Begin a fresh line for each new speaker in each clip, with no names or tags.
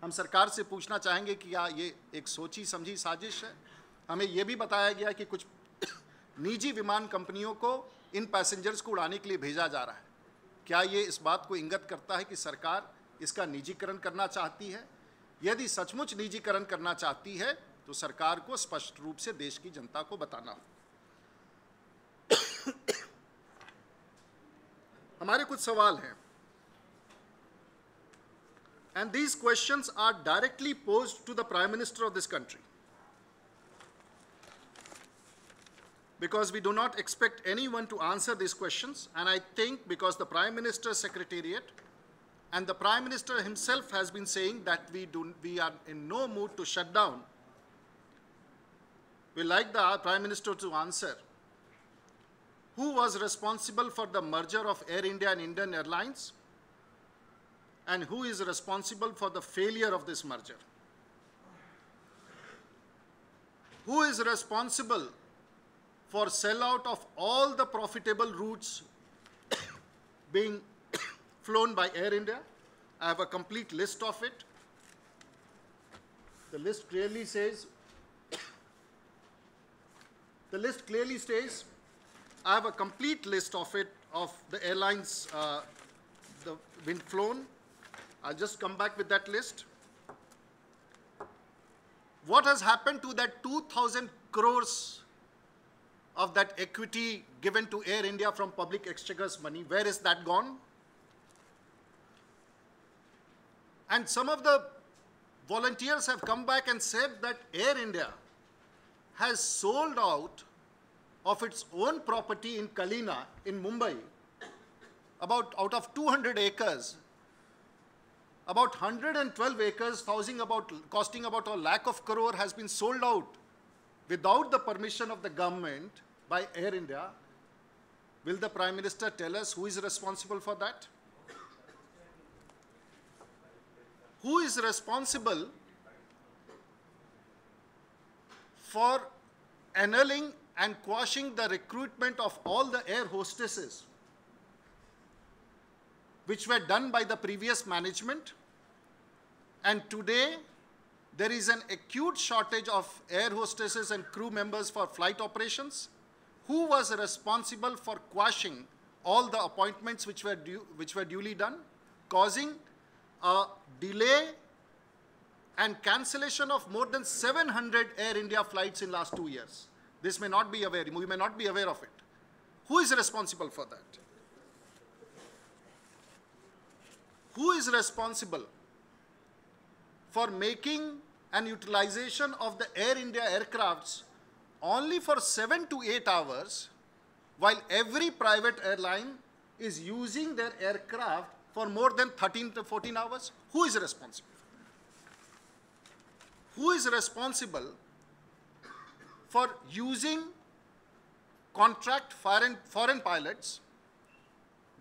हम सरकार से पूछना चाहेंगे कि क्या ये एक सोची समझी साजिश है? हमें ये भी बताया गया कि कुछ निजी विमान कंपनियों को इन पैसेंजर्स को उड़ाने के लिए भेजा जा रहा है। क्या ये इस बात को इंगित करता है कि सरकार इसका निजीकरण करना चाहती है? यदि सचमुच निजीकरण करना चाहती है तो सरकार को स्पष्ट रूप से देश की जनता को बताना हो। हमारे कुछ सवाल हैं, and these questions are directly posed to the Prime Minister of this country, because we do not expect anyone to answer these questions, and I think because the Prime Minister's Secretariat and the Prime Minister himself has been saying that we are in no mood to shut down, we like the Prime Minister to answer. Who was responsible for the merger of Air India and Indian Airlines? And who is responsible for the failure of this merger? Who is responsible for sellout of all the profitable routes being flown by Air India? I have a complete list of it. The list clearly says, I have a complete list of it, of the airlines the been flown. I'll just come back with that list. What has happened to that 2,000 crores of that equity given to Air India from public exchequer's money? Where is that gone? And some of the volunteers have come back and said that Air India has sold out of its own property in Kalina in Mumbai, out of 200 acres, about 112 acres, costing about 1 lakh of crore has been sold out without the permission of the government by Air India. Will the Prime Minister tell us who is responsible for that? Who is responsible for annulling and quashing the recruitment of all the air hostesses which were done by the previous management? And today, there is an acute shortage of air hostesses and crew members for flight operations. Who was responsible for quashing all the appointments which were duly done, causing a delay and cancellation of more than 700 Air India flights in last 2 years? This may not be aware, we may not be aware of it. Who is responsible for that? Who is responsible for making an utilization of the Air India aircrafts only for 7 to 8 hours, while every private airline is using their aircraft for more than 13 to 14 hours? Who is responsible? Who is responsible for using contract foreign pilots,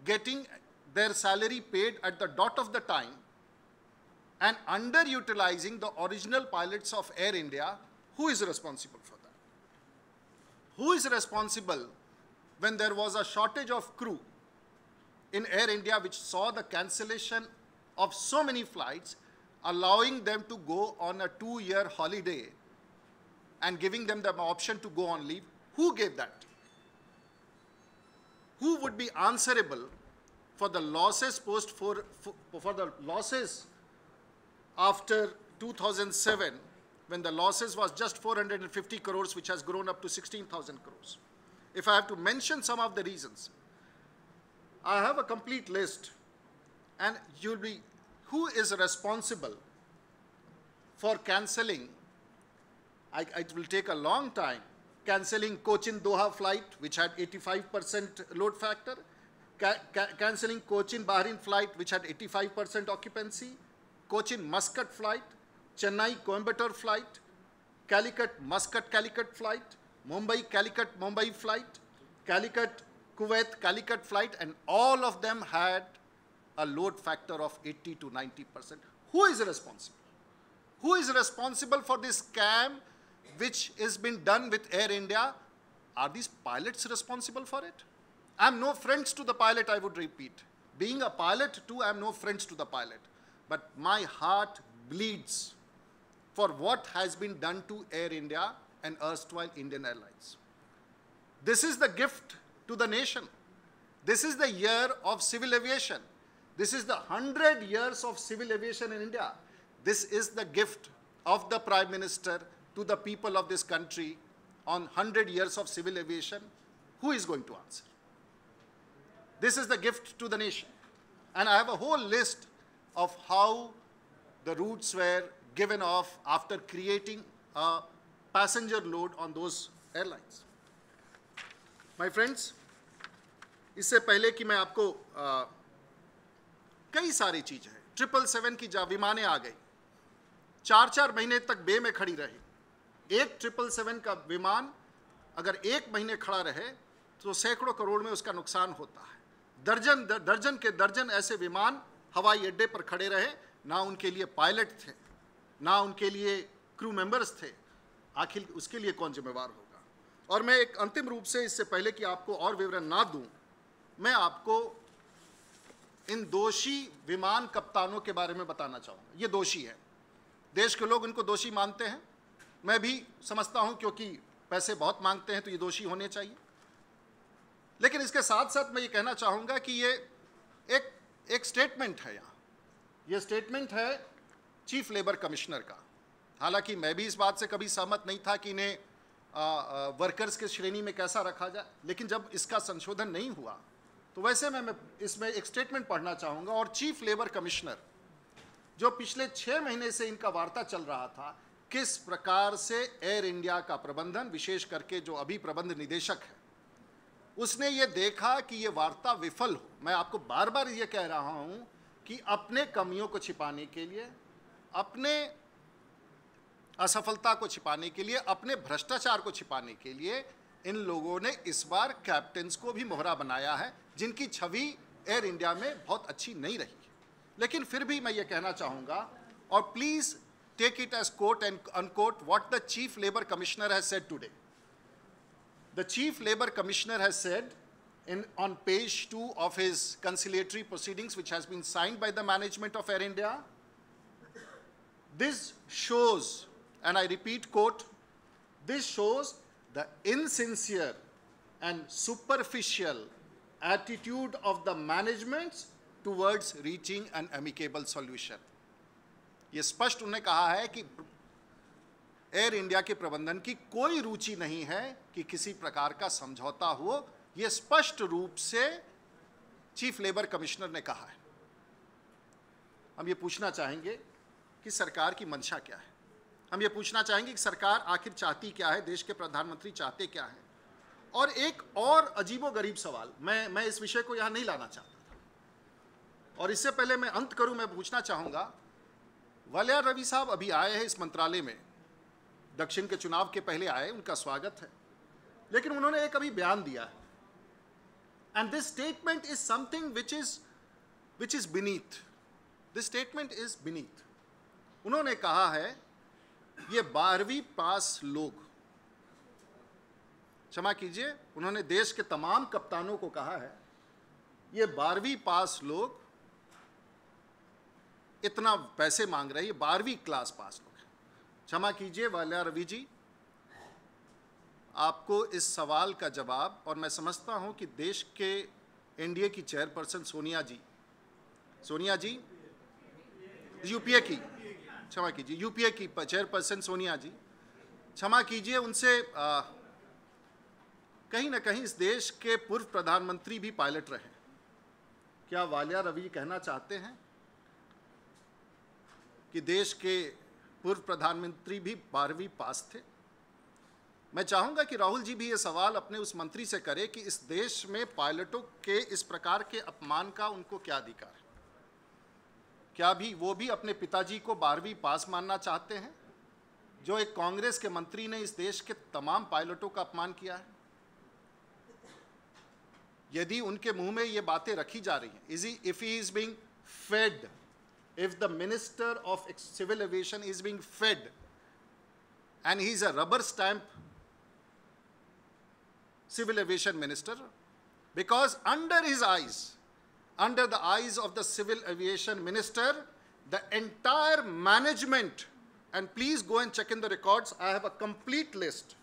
getting their salary paid at the dot of the time, and underutilizing the original pilots of Air India? Who is responsible for that? Who is responsible when there was a shortage of crew in Air India, which saw the cancellation of so many flights, allowing them to go on a 2-year holiday and giving them the option to go on leave? Who gave that? Who would be answerable for the losses for the losses after 2007, when the losses was just 450 crores, which has grown up to 16,000 crores? If I have to mention some of the reasons, I have a complete list, and who is responsible for cancelling? It will take a long time. Cancelling Cochin-Doha flight, which had 85% load factor, cancelling Cochin-Bahrain flight, which had 85% occupancy, Cochin-Muscat flight, Chennai-Coimbatore flight, Calicut-Muscat-Calicut flight, Mumbai-Calicut-Mumbai flight, Calicut-Kuwait-Calicut flight, and all of them had a load factor of 80 to 90%. Who is responsible? Who is responsible for this scam which has been done with Air India? Are these pilots responsible for it? I am no friends to the pilot, I would repeat. Being a pilot too, I am no friends to the pilot. But my heart bleeds for what has been done to Air India and erstwhile Indian Airlines. This is the gift to the nation. This is the year of civil aviation. This is the 100 years of civil aviation in India. This is the gift of the Prime Minister to the people of this country on 100 years of civil aviation. Who is going to answer? This is the gift to the nation. And I have a whole list of how the routes were given off after creating a passenger load on those airlines. My friends, इससे पहले कि मैं आपको कई सारी चीजें हैं, 777 की विमानें आ गई, 4-4 महीने तक बे में खड़ी रही। एक 777 का विमान अगर 1 महीने खड़ा रहे तो सैकड़ों करोड़ में उसका नुकसान होता है। दर्जन के दर्जन ऐसे विमान हवाई अड्डे पर खड़े रहे, ना उनके लिए पायलट थे, ना उनके लिए क्रू मेंबर्स थे। आखिर उसके लिए कौन जिम्मेवार होगा? और मैं एक अंतिम रूप से, इससे पहले कि आपको और विवरण ना दूं, मैं आपको इन दोषी विमान कप्तानों के बारे में बताना चाहूँगा। ये दोषी है, देश के लोग इनको दोषी मानते हैं, मैं भी समझता हूँ, क्योंकि पैसे बहुत मांगते हैं तो ये दोषी होने चाहिए। लेकिन इसके साथ साथ मैं ये कहना चाहूँगा कि ये एक स्टेटमेंट है यहाँ, ये स्टेटमेंट है चीफ लेबर कमिश्नर का। हालांकि मैं भी इस बात से कभी सहमत नहीं था कि इन्हें वर्कर्स के श्रेणी में कैसा रखा जाए, लेकिन जब इसका संशोधन नहीं हुआ तो वैसे मैं इसमें एक स्टेटमेंट पढ़ना चाहूँगा। और चीफ लेबर कमिश्नर, जो पिछले 6 महीने से इनका वार्ता चल रहा था, किस प्रकार से एयर इंडिया का प्रबंधन, विशेष करके जो अभी प्रबंध निदेशक है, उसने ये देखा कि ये वार्ता विफल हो। मैं आपको बार बार ये कह रहा हूँ कि अपने कमियों को छिपाने के लिए, अपने असफलता को छिपाने के लिए, अपने भ्रष्टाचार को छिपाने के लिए इन लोगों ने इस बार कैप्टन्स को भी मोहरा बनाया है, जिनकी छवि एयर इंडिया में बहुत अच्छी नहीं रही। लेकिन फिर भी मैं ये कहना चाहूँगा, और please take it as quote and unquote what the chief labour commissioner has said today. The Chief Labour Commissioner has said on page 2 of his conciliatory proceedings, which has been signed by the management of Air India, this shows, and I repeat, quote, this shows the insincere and superficial attitude of the management towards reaching an amicable solution. ये स्पष्ट उन्होंने कहा है कि air India के प्रबंधन की कोई रुचि नहीं है कि किसी प्रकार का समझौता हो। यह स्पष्ट रूप से चीफ लेबर कमिश्नर ने कहा है। हम ये पूछना चाहेंगे कि सरकार की मंशा क्या है, हम ये पूछना चाहेंगे कि सरकार आखिर चाहती क्या है, देश के प्रधानमंत्री चाहते क्या हैं। और एक और अजीबोगरीब सवाल, मैं इस विषय को यहाँ नहीं लाना चाहता था, और इससे पहले मैं अंत करूँ, मैं पूछना चाहूँगा, वालियार रवि साहब अभी आए हैं इस मंत्रालय में, दक्षिण के चुनाव के पहले आए, उनका स्वागत है, लेकिन उन्होंने एक अभी बयान दिया है, and this statement is something which is beneath, this statement is beneath. उन्होंने कहा है ये 12वीं पास लोग, क्षमा कीजिए, उन्होंने देश के तमाम कप्तानों को कहा है ये 12वीं पास लोग इतना पैसे मांग रहे हैं, ये 12वीं क्लास पास लोग। क्षमा कीजिए वालियार रवि जी, आपको इस सवाल का जवाब, और मैं समझता हूं कि देश के एनडीए की चेयरपर्सन सोनिया जी यूपीए की, क्षमा कीजिए, यूपीए की चेयरपर्सन सोनिया जी, क्षमा कीजिए, उनसे कहीं ना कहीं इस देश के पूर्व प्रधानमंत्री भी पायलट रहे। क्या वालियार रवि कहना चाहते हैं कि देश के पूर्व प्रधानमंत्री भी 12वीं पास थे? मैं चाहूँगा कि राहुल जी भी ये सवाल अपने उस मंत्री से करें कि इस देश में पायलटों के इस प्रकार के अपमान का उनको क्या अधिकार है? क्या भी वो भी अपने पिताजी को 12वीं पास मानना चाहते हैं, जो एक कांग्रेस के मंत्री ने इस देश के तमाम पायलटों का अपमान किया है? यदि उनके मुंह में ये बातें रखी जा रही हैं, if he is being fed, if the Minister of Civil Aviation is being fed and he is a rubber stamp Civil Aviation Minister, because under his eyes, under the eyes of the Civil Aviation Minister, the entire management, and please go and check in the records, I have a complete list.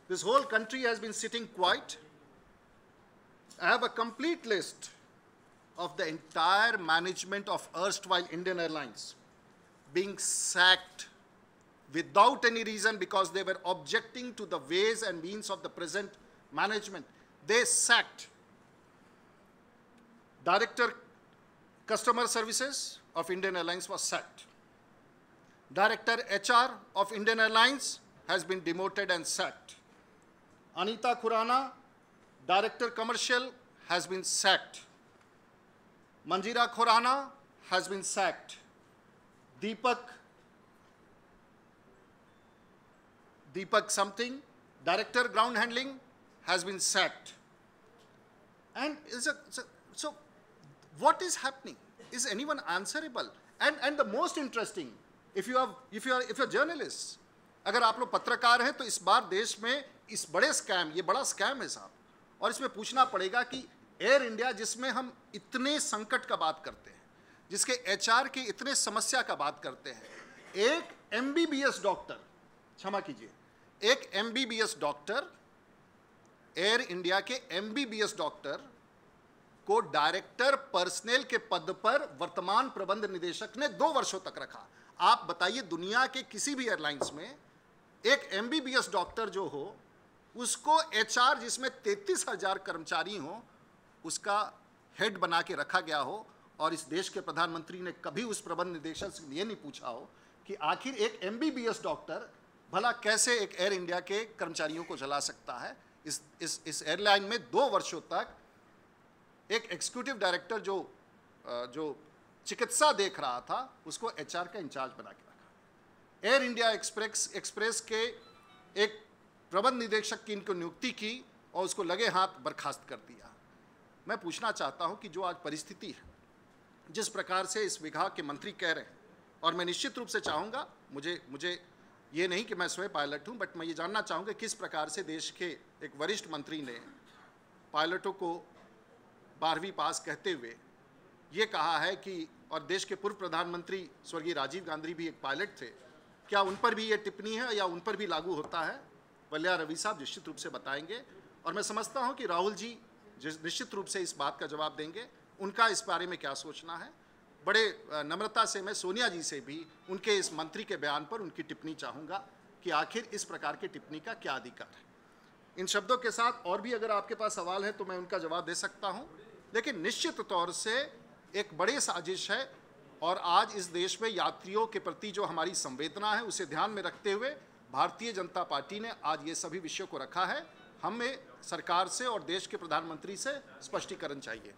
This whole country has been sitting quiet. I have a complete list of the entire management of erstwhile Indian Airlines being sacked without any reason because they were objecting to the ways and means of the present management. They sacked Director Customer Services of Indian Airlines was sacked. Director HR of Indian Airlines has been demoted and sacked. Anita Khurana, Director Commercial, has been sacked. Manjira Khurana has been sacked. Deepak something, Director Ground Handling, has been sacked. And so what is happening? Is anyone answerable? And the most interesting, if you're journalists, अगर आप लोग पत्रकार हैं तो इस बार देश में इस बड़े स्कैम, ये बड़ा स्कैम है साहब, और इसमें पूछना पड़ेगा कि एयर इंडिया जिसमें हम इतने संकट का बात करते हैं, जिसके एचआर की इतने समस्या का बात करते हैं, एक एमबीबीएस डॉक्टर, क्षमा कीजिए, एक एमबीबीएस डॉक्टर, एयर इंडिया के एमबीबीएस डॉक्टर को डायरेक्टर पर्सनल के पद पर वर्तमान प्रबंध निदेशक ने 2 वर्षों तक रखा। आप बताइए दुनिया के किसी भी एयरलाइंस में एक एमबीबीएस डॉक्टर जो हो, उसको एचआर जिसमें 33,000 कर्मचारी हो, उसका हेड बना के रखा गया हो, और इस देश के प्रधानमंत्री ने कभी उस प्रबंध निदेशक से ये नहीं पूछा हो कि आखिर एक एमबीबीएस डॉक्टर भला कैसे एक एयर इंडिया के कर्मचारियों को चला सकता है। इस एयरलाइन में 2 वर्षों तक एक एग्जीक्यूटिव डायरेक्टर जो चिकित्सा देख रहा था, उसको एचआर का इंचार्ज बना के रखा। एयर इंडिया एक्सप्रेस के एक प्रबंध निदेशक की इनको नियुक्ति की और उसको लगे हाथ बर्खास्त कर दिया। मैं पूछना चाहता हूं कि जो आज परिस्थिति है, जिस प्रकार से इस विभाग के मंत्री कह रहे हैं, और मैं निश्चित रूप से चाहूँगा, मुझे ये नहीं कि मैं स्वयं पायलट हूँ, बट मैं ये जानना चाहूँगा किस प्रकार से देश के एक वरिष्ठ मंत्री ने पायलटों को 12वीं पास कहते हुए ये कहा है कि, और देश के पूर्व प्रधानमंत्री स्वर्गीय राजीव गांधी भी एक पायलट थे, क्या उन पर भी ये टिप्पणी है या उन पर भी लागू होता है? वल्या रवि साहब निश्चित रूप से बताएंगे, और मैं समझता हूं कि राहुल जी निश्चित रूप से इस बात का जवाब देंगे, उनका इस बारे में क्या सोचना है। बड़े नम्रता से मैं सोनिया जी से भी उनके इस मंत्री के बयान पर उनकी टिप्पणी चाहूँगा कि आखिर इस प्रकार की टिप्पणी का क्या अधिकार है। इन शब्दों के साथ और भी अगर आपके पास सवाल है तो मैं उनका जवाब दे सकता हूँ, लेकिन निश्चित तौर से एक बड़ी साजिश है, और आज इस देश में यात्रियों के प्रति जो हमारी संवेदना है उसे ध्यान में रखते हुए भारतीय जनता पार्टी ने आज ये सभी विषयों को रखा है। हमें सरकार से और देश के प्रधानमंत्री से स्पष्टीकरण चाहिए।